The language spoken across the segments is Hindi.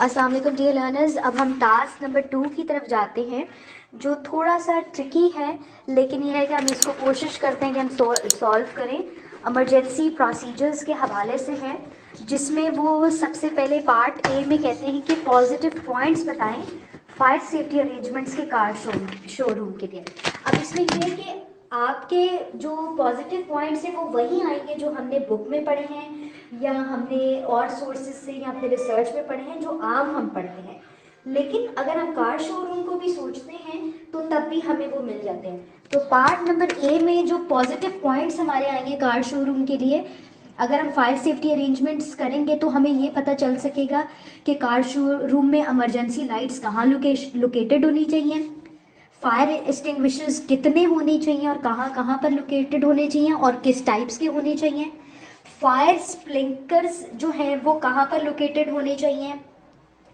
अस्सलाम वालेकुम डियर लर्नर्स। अब हम टास्क नंबर 2 की तरफ जाते हैं, जो थोड़ा सा ट्रिकी है, लेकिन यह है कि हम इसको कोशिश करते हैं कि हम सॉल्व करें। इमरजेंसी प्रोसीजर्स के हवाले से है, जिसमें वो सबसे पहले पार्ट ए में कहते हैं कि पॉजिटिव पॉइंट्स बताएं फायर सेफ्टी अरेंजमेंट्स के कार शोरूम के लिए। अब इसमें यह है कि आपके जो पॉजिटिव पॉइंट्स हैं वो वही आएंगे जो हमने बुक में पढ़े हैं या हमने और सोर्सेज से या अपने रिसर्च में पढ़े हैं, जो आम हम पढ़ते हैं। लेकिन अगर हम कार शोरूम को भी सोचते हैं तो तब भी हमें वो मिल जाते हैं। तो पार्ट नंबर ए में जो पॉजिटिव पॉइंट्स हमारे आएंगे कार शोरूम के लिए, अगर हम फायर सेफ्टी अरेंजमेंट्स करेंगे तो हमें ये पता चल सकेगा कि कार शोरूम में इमरजेंसी लाइट्स कहाँ लोकेटेड होनी चाहिए, फायर एक्सटिंग्विशर्स कितने होने चाहिए और कहाँ कहाँ पर लोकेटेड होने चाहिए और किस टाइप्स के होने चाहिए, फायर स्प्रिंकलर्स जो हैं वो कहाँ पर लोकेटेड होने चाहिए,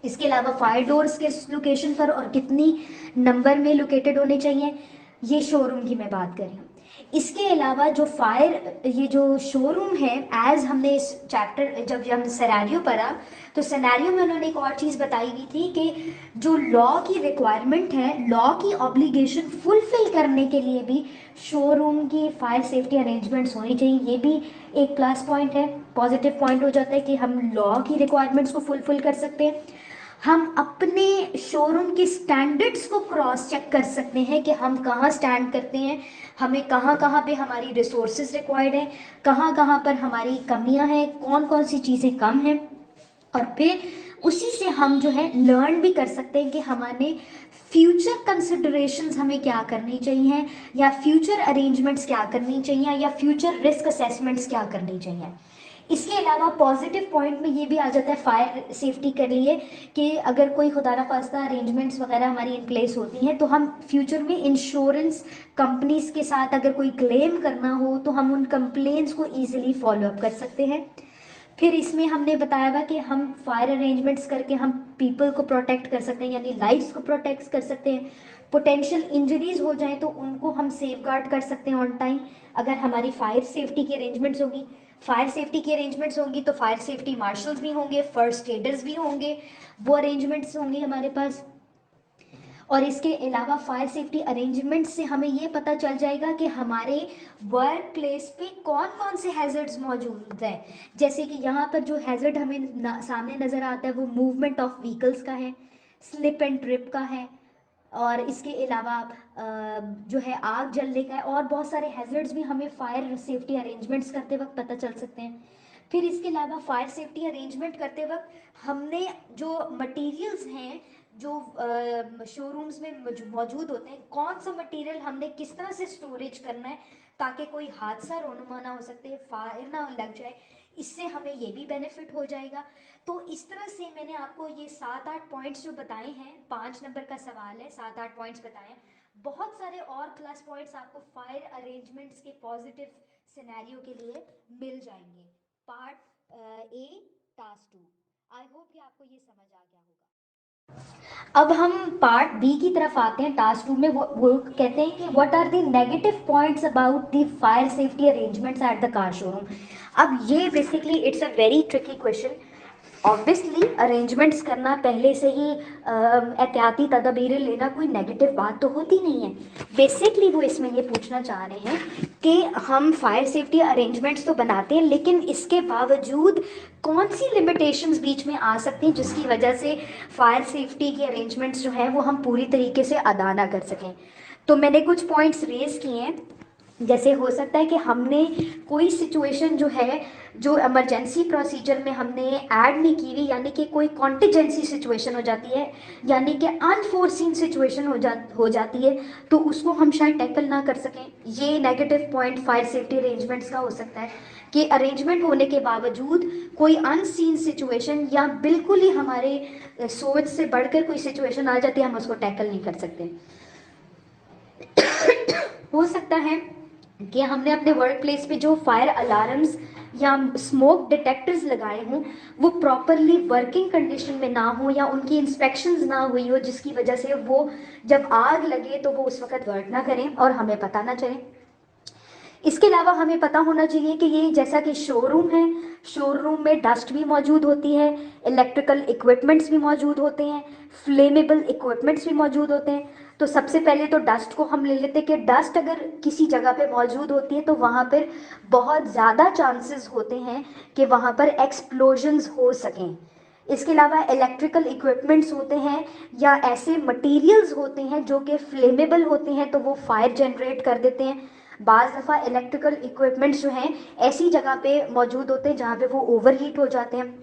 इसके अलावा फायर डोर्स किस लोकेशन पर और कितनी नंबर में लोकेटेड होने चाहिए। ये शोरूम की मैं बात कर रही हूँ। इसके अलावा जो फायर ये जो शोरूम है, एज हमने इस चैप्टर जब हम सिनेरियो पढ़ा तो सिनेरियो में उन्होंने एक और चीज़ बताई हुई थी कि जो लॉ की रिक्वायरमेंट है, लॉ की ऑब्लिगेशन फुलफिल करने के लिए भी शोरूम की फायर सेफ्टी अरेंजमेंट्स होनी चाहिए। ये भी एक प्लस पॉइंट है, पॉजिटिव पॉइंट हो जाता है कि हम लॉ की रिक्वायरमेंट्स को फुलफिल कर सकते हैं। हम अपने शोरूम के स्टैंडर्ड्स को क्रॉस चेक कर सकते हैं कि हम कहाँ स्टैंड करते हैं, हमें कहाँ कहाँ पे हमारी रिसोर्सेज रिक्वायर्ड है, कहाँ कहाँ पर हमारी कमियां हैं, कौन कौन सी चीज़ें कम हैं। और फिर उसी से हम जो है लर्न भी कर सकते हैं कि हमारे फ्यूचर कंसिडरेशंस हमें क्या करनी चाहिए, या फ्यूचर अरेंजमेंट्स क्या करनी चाहिए, या फ्यूचर रिस्क असेसमेंट्स क्या करनी चाहिए। इसके अलावा पॉजिटिव पॉइंट में ये भी आ जाता है फायर सेफ्टी के लिए कि अगर कोई खुदा ना खास्ता अरेंजमेंट्स वगैरह हमारी इन प्लेस होती हैं तो हम फ्यूचर में इंश्योरेंस कंपनीज के साथ अगर कोई क्लेम करना हो तो हम उन कंप्लेंट्स को ईजिली फॉलो अप कर सकते हैं। फिर इसमें हमने बताया हुआ कि हम फायर अरेंजमेंट्स करके हम पीपल को प्रोटेक्ट कर सकते हैं, यानी लाइफ्स को प्रोटेक्ट कर सकते हैं। पोटेंशियल इंजरीज हो जाए तो उनको हम सेफ गार्ड कर सकते हैं ऑन टाइम, अगर हमारी फायर सेफ्टी की अरेंजमेंट्स होगी। फायर सेफ्टी की अरेंजमेंट्स होंगी तो फायर सेफ्टी मार्शल्स भी होंगे, फर्स्ट एडर्स भी होंगे, वो अरेंजमेंट्स होंगे हमारे पास। और इसके अलावा फायर सेफ्टी अरेंजमेंट से हमें ये पता चल जाएगा कि हमारे वर्क प्लेस पे कौन कौन से हैजर्ड्स मौजूद हैं। जैसे कि यहाँ पर जो हैजर्ड हमें सामने नज़र आता है वो मूवमेंट ऑफ व्हीकल्स का है, स्लिप एंड ट्रिप का है, और इसके अलावा जो है आग जलने का है, और बहुत सारे हैजर्ड्स भी हमें फायर सेफ्टी अरेंजमेंट्स करते वक्त पता चल सकते हैं। फिर इसके अलावा फायर सेफ्टी अरेंजमेंट करते वक्त हमने जो मटेरियल्स हैं जो शोरूम्स में मौजूद होते हैं, कौन सा मटेरियल हमने किस तरह से स्टोरेज करना है ताकि कोई हादसा रोनुमा ना हो सकते, फायर ना लग जाए, इससे हमें ये भी बेनिफिट हो जाएगा। तो इस तरह से मैंने आपको ये 7-8 पॉइंट्स जो बताए हैं, 5 नंबर का सवाल है, 7-8 पॉइंट्स बताए हैं। बहुत सारे और प्लस पॉइंट्स आपको फायर अरेंजमेंट्स के पॉजिटिव सिनेरियो के लिए मिल जाएंगे। Part A task 2। I hope कि आपको ये समझ आ गया होगा। अब हम पार्ट बी की तरफ आते हैं। टास्क 2 में वो कहते हैं कि what are the negative points about the fire safety arrangements at the car showroom. अब ये basically it's a very tricky question. Obviously arrangements करना, पहले से ही एहतियाती तदाबीरें लेना कोई नेगेटिव बात तो होती नहीं है। बेसिकली वो इसमें ये पूछना चाह रहे हैं कि हम फायर सेफ्टी अरेंजमेंट्स तो बनाते हैं, लेकिन इसके बावजूद कौन सी लिमिटेशंस बीच में आ सकती हैं जिसकी वजह से फायर सेफ्टी के अरेंजमेंट्स जो हैं वो हम पूरी तरीके से अदा ना कर सकें। तो मैंने कुछ पॉइंट्स रेज किए हैं। जैसे हो सकता है कि हमने कोई सिचुएशन जो है, जो इमरजेंसी प्रोसीजर में हमने ऐड नहीं की हुई, यानी कि कोई कॉन्टिजेंसी सिचुएशन हो जाती है, यानी कि अनफोर्सीन सिचुएशन हो जाती है, तो उसको हम शायद टैकल ना कर सकें। ये negative point fire safety arrangements का हो सकता है कि अरेंजमेंट होने के बावजूद कोई अनसीन सिचुएशन या बिल्कुल ही हमारे सोच से बढ़कर कोई सिचुएशन आ जाती है, हम उसको टैकल नहीं कर सकते। हो सकता है कि हमने अपने वर्क प्लेस पे जो फायर अलार्म्स या स्मोक डिटेक्टर्स लगाए हों वो प्रॉपरली वर्किंग कंडीशन में ना हो, या उनकी इंस्पेक्शंस ना हुई हो, जिसकी वजह से वो जब आग लगे तो वो उस वक्त वर्क ना करें और हमें पता ना चले। इसके अलावा हमें पता होना चाहिए कि ये जैसा कि शोरूम है, शोरूम में डस्ट भी मौजूद होती है, इलेक्ट्रिकल इक्विपमेंट्स भी मौजूद होते हैं, फ्लेमेबल इक्विपमेंट्स भी मौजूद होते हैं। तो सबसे पहले तो डस्ट को हम ले लेते हैं कि डस्ट अगर किसी जगह पे मौजूद होती है तो वहाँ पर बहुत ज़्यादा चांसेस होते हैं कि वहाँ पर एक्सप्लोजन्स हो सकें। इसके अलावा इलेक्ट्रिकल इक्विपमेंट्स होते हैं या ऐसे मटेरियल्स होते हैं जो कि फ्लेमेबल होते हैं, तो वो फायर जनरेट कर देते हैं। बाज़ दफ़ा इलेक्ट्रिकल इक्विपमेंट्स जो हैं ऐसी जगह पे मौजूद होते हैं जहाँ पे वो ओवरहीट हो जाते हैं।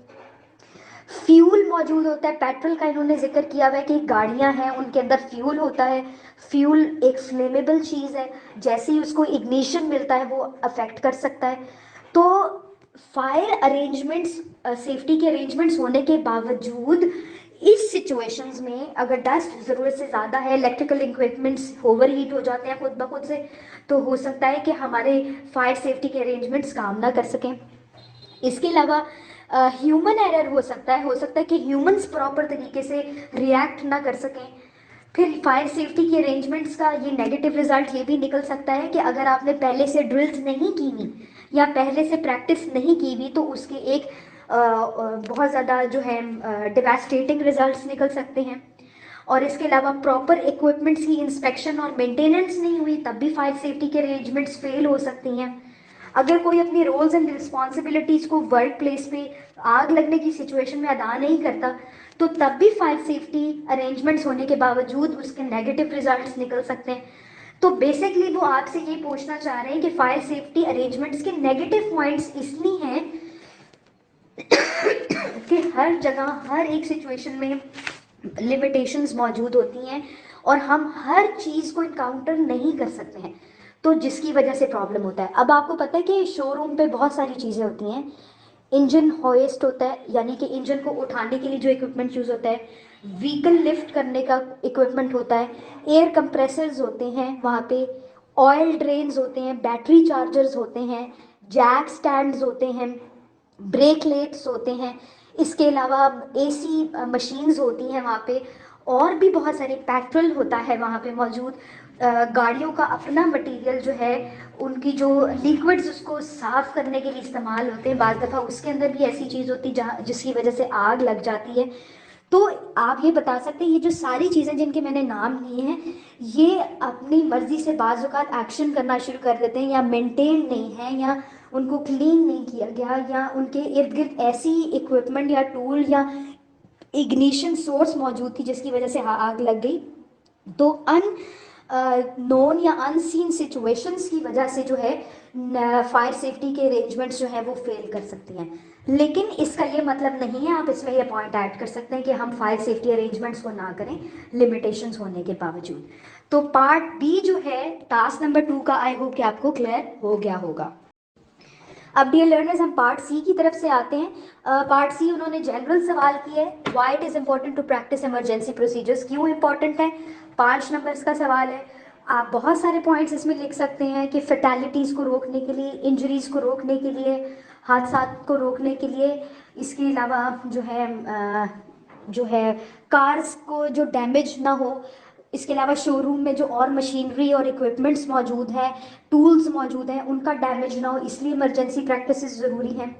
फ्यूल मौजूद होता है, पेट्रोल का इन्होंने जिक्र किया हुआ है कि गाड़ियां हैं उनके अंदर फ्यूल होता है। फ्यूल एक फ्लेमेबल चीज़ है, जैसे ही उसको इग्निशन मिलता है वो अफेक्ट कर सकता है। तो फायर अरेंजमेंट्स, सेफ्टी के अरेंजमेंट्स होने के बावजूद इस सिचुएशंस में अगर डस्ट ज़रूरत से ज़्यादा है, इलेक्ट्रिकल इक्विपमेंट्स ओवर हीट हो जाते हैं खुद ब खुद से, तो हो सकता है कि हमारे फायर सेफ्टी के अरेंजमेंट्स काम ना कर सकें। इसके अलावा ह्यूमन एरर हो सकता है कि ह्यूमंस प्रॉपर तरीके से रिएक्ट ना कर सकें। फिर फायर सेफ्टी के अरेंजमेंट्स का ये नेगेटिव रिजल्ट ये भी निकल सकता है कि अगर आपने पहले से ड्रिल्स नहीं की हुई या पहले से प्रैक्टिस नहीं की हुई तो उसके एक बहुत ज़्यादा जो है डिवास्टेटिंग रिजल्ट्स निकल सकते हैं। और इसके अलावा प्रॉपर इक्विपमेंट्स की इंस्पेक्शन और मेंटेनेंस नहीं हुई तब भी फायर सेफ्टी के अरेंजमेंट्स फेल हो सकती हैं। अगर कोई अपनी रोल्स एंड रिस्पॉन्सिबिलिटीज़ को वर्क प्लेस पे आग लगने की सिचुएशन में अदा नहीं करता तो तब भी फायर सेफ्टी अरेंजमेंट्स होने के बावजूद उसके नेगेटिव रिजल्ट्स निकल सकते हैं। तो बेसिकली वो आपसे ये पूछना चाह रहे हैं कि फायर सेफ्टी अरेंजमेंट्स के नेगेटिव पॉइंट्स इसलिए हैं कि हर जगह हर एक सिचुएशन में लिमिटेशंस मौजूद होती हैं और हम हर चीज़ को इनकाउंटर नहीं कर सकते हैं, तो जिसकी वजह से प्रॉब्लम होता है। अब आपको पता है कि शोरूम पे बहुत सारी चीज़ें होती हैं। इंजन होइस्ट होता है, यानी कि इंजन को उठाने के लिए जो इक्विपमेंट यूज़ होता है। व्हीकल लिफ्ट करने का इक्विपमेंट होता है। एयर कंप्रेसर्स होते हैं वहाँ पे। ऑयल ड्रेन्स होते हैं, बैटरी चार्जर्स होते हैं, जैक स्टैंड्स होते हैं, ब्रेक लेट्स होते हैं। इसके अलावा एसी मशीन्स होती हैं वहाँ पे, और भी बहुत सारे पेट्रोल होता है वहाँ पे मौजूद। गाड़ियों का अपना मटेरियल जो है, उनकी जो लिक्विड्स उसको साफ़ करने के लिए इस्तेमाल होते हैं। बाज़ दफ़ा उसके अंदर भी ऐसी चीज़ होती है जहाँ जिसकी वजह से आग लग जाती है। तो आप ये बता सकते हैं ये जो सारी चीज़ें जिनके मैंने नाम लिए हैं ये अपनी मर्ज़ी से बाज़ औक़ात एक्शन करना शुरू कर देते हैं या मेंटेन नहीं है या उनको क्लीन नहीं किया गया या उनके इर्द गिर्द ऐसी इक्विपमेंट या टूल या इग्निशन सोर्स मौजूद थी जिसकी वजह से आग लग गई। तो नोन या अनसीन सिचुएशंस की वजह से जो है फायर सेफ्टी के अरेंजमेंट्स जो है वो फेल कर सकती हैं। लेकिन इसका ये मतलब नहीं है, आप इसमें ये पॉइंट ऐड कर सकते हैं कि हम फायर सेफ्टी अरेंजमेंट्स को ना करें लिमिटेशंस होने के बावजूद। तो पार्ट बी जो है टास्क नंबर 2 का, आई होप कि आपको क्लियर हो गया होगा। अब डियर लर्नर्स हम पार्ट सी की तरफ से आते हैं। पार्ट सी उन्होंने जनरल सवाल किया है, why it is important to practise emergency procedures, क्यों इंपॉर्टेंट है। 5 नंबर्स का सवाल है। आप बहुत सारे पॉइंट्स इसमें लिख सकते हैं कि फैटेलिटीज़ को रोकने के लिए, इंजरीज़ को रोकने के लिए, हादसात को रोकने के लिए। इसके अलावा जो है कार्स को जो डैमेज ना हो। इसके अलावा शोरूम में जो और मशीनरी और इक्विपमेंट्स मौजूद हैं, टूल्स मौजूद हैं, उनका डैमेज ना हो, इसलिए इमरजेंसी प्रैक्टिसेस ज़रूरी हैं।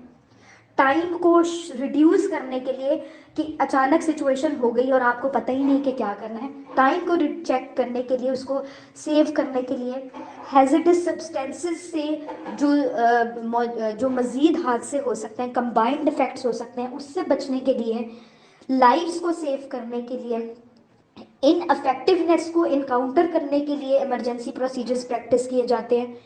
टाइम को रिड्यूस करने के लिए कि अचानक सिचुएशन हो गई और आपको पता ही नहीं कि क्या करना है, टाइम को चेक करने के लिए, उसको सेव करने के लिए। हैज़र्डस सब्सटेंसेस से जो मज़ीद हादसे हो सकते हैं, कंबाइंड इफेक्ट्स हो सकते हैं, उससे बचने के लिए, लाइव्स को सेव करने के लिए, इन अफेक्टिवनेस को इनकाउंटर करने के लिए इमरजेंसी प्रोसीजर्स प्रैक्टिस किए जाते हैं।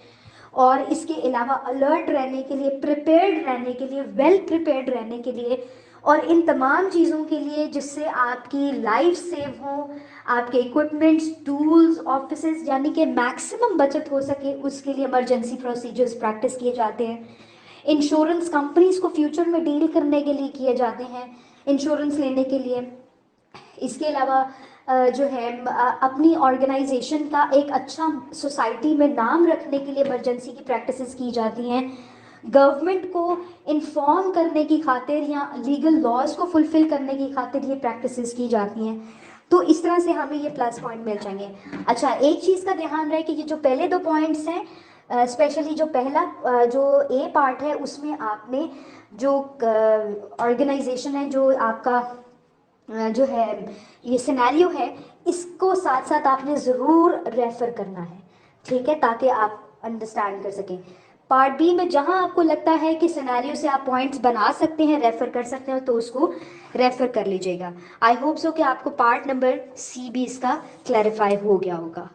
और इसके अलावा अलर्ट रहने के लिए, प्रिपेयर्ड रहने के लिए, वेल प्रिपेयर्ड रहने के लिए, और इन तमाम चीज़ों के लिए जिससे आपकी लाइफ सेव हो, आपके इक्विपमेंट्स, टूल्स, ऑफिसेज, यानी कि मैक्सिमम बचत हो सके, उसके लिए इमरजेंसी प्रोसीजर्स प्रैक्टिस किए जाते हैं। इंश्योरेंस कंपनीज को फ्यूचर में डील करने के लिए किए जाते हैं, इंश्योरेंस लेने के लिए। इसके अलावा जो है अपनी ऑर्गेनाइजेशन का एक अच्छा सोसाइटी में नाम रखने के लिए इमरजेंसी की प्रैक्टिसेस की जाती हैं। गवर्नमेंट को इन्फॉर्म करने की खातिर या लीगल लॉज को फुलफिल करने की खातिर ये प्रैक्टिसेस की जाती हैं। तो इस तरह से हमें ये प्लस पॉइंट मिल जाएंगे। अच्छा, एक चीज़ का ध्यान रहे कि ये जो पहले 2 पॉइंट्स हैं स्पेशली जो पहला जो ए पार्ट है उसमें आपने जो ऑर्गेनाइजेशन है, जो आपका जो है ये सिनेरियो है, इसको साथ साथ आपने ज़रूर रेफ़र करना है, ठीक है, ताकि आप अंडरस्टैंड कर सकें। पार्ट बी में जहां आपको लगता है कि सिनेरियो से आप पॉइंट्स बना सकते हैं, रेफ़र कर सकते हैं, तो उसको रेफ़र कर लीजिएगा। आई होप सो कि आपको पार्ट नंबर सी भी इसका क्लैरिफाई हो गया होगा।